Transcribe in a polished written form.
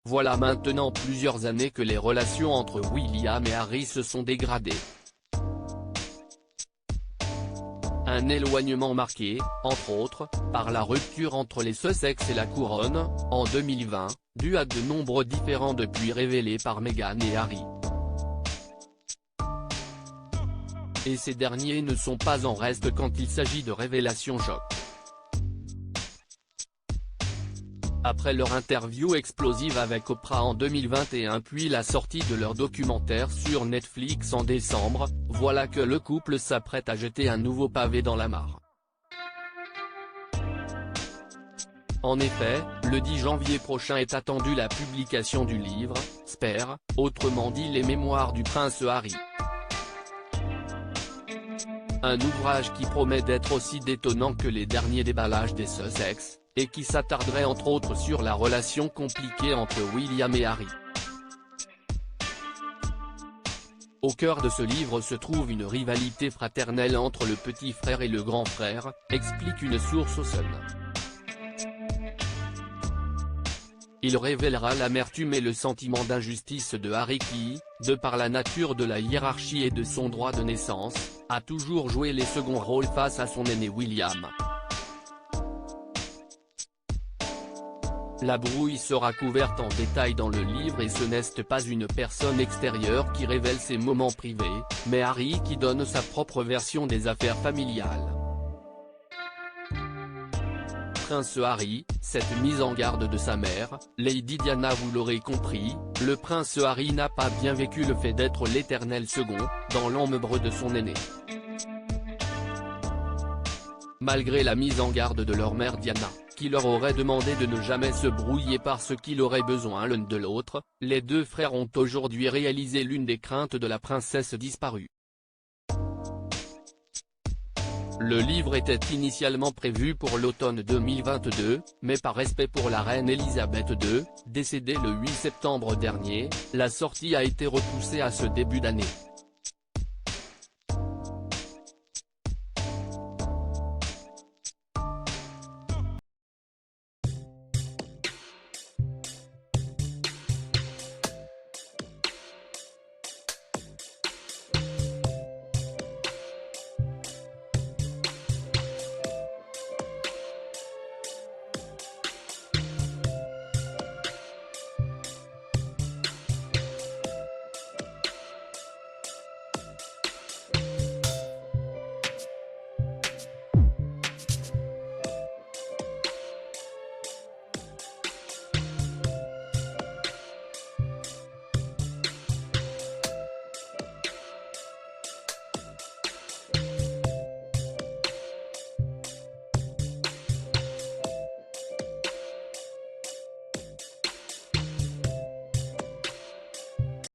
voilà maintenant plusieurs années que les relations entre William et Harry se sont dégradées. Un éloignement marqué, entre autres, par la rupture entre les Sussex et la couronne, en 2020, dû à de nombreux différends depuis révélés par Meghan et Harry. Et ces derniers ne sont pas en reste quand il s'agit de révélations choc. Après leur interview explosive avec Oprah en 2021 puis la sortie de leur documentaire sur Netflix en décembre, voilà que le couple s'apprête à jeter un nouveau pavé dans la mare. En effet, le 10 janvier prochain est attendue la publication du livre, Spare, autrement dit les mémoires du prince Harry. Un ouvrage qui promet d'être aussi détonnant que les derniers déballages des Sussex, et qui s'attarderait entre autres sur la relation compliquée entre William et Harry. Au cœur de ce livre se trouve une rivalité fraternelle entre le petit frère et le grand frère, explique une source au Sun. Il révélera l'amertume et le sentiment d'injustice de Harry qui, de par la nature de la hiérarchie et de son droit de naissance, a toujours joué les seconds rôles face à son aîné William. La brouille sera couverte en détail dans le livre et ce n'est pas une personne extérieure qui révèle ses moments privés, mais Harry qui donne sa propre version des affaires familiales. Prince Harry, cette mise en garde de sa mère, Lady Diana. Vous l'aurez compris, le prince Harry n'a pas bien vécu le fait d'être l'éternel second, dans l'ombre de son aîné. Malgré la mise en garde de leur mère Diana, qui leur aurait demandé de ne jamais se brouiller parce qu'ils auraient besoin l'un de l'autre, les deux frères ont aujourd'hui réalisé l'une des craintes de la princesse disparue. Le livre était initialement prévu pour l'automne 2022, mais par respect pour la reine Elisabeth II, décédée le 8 septembre dernier, la sortie a été repoussée à ce début d'année.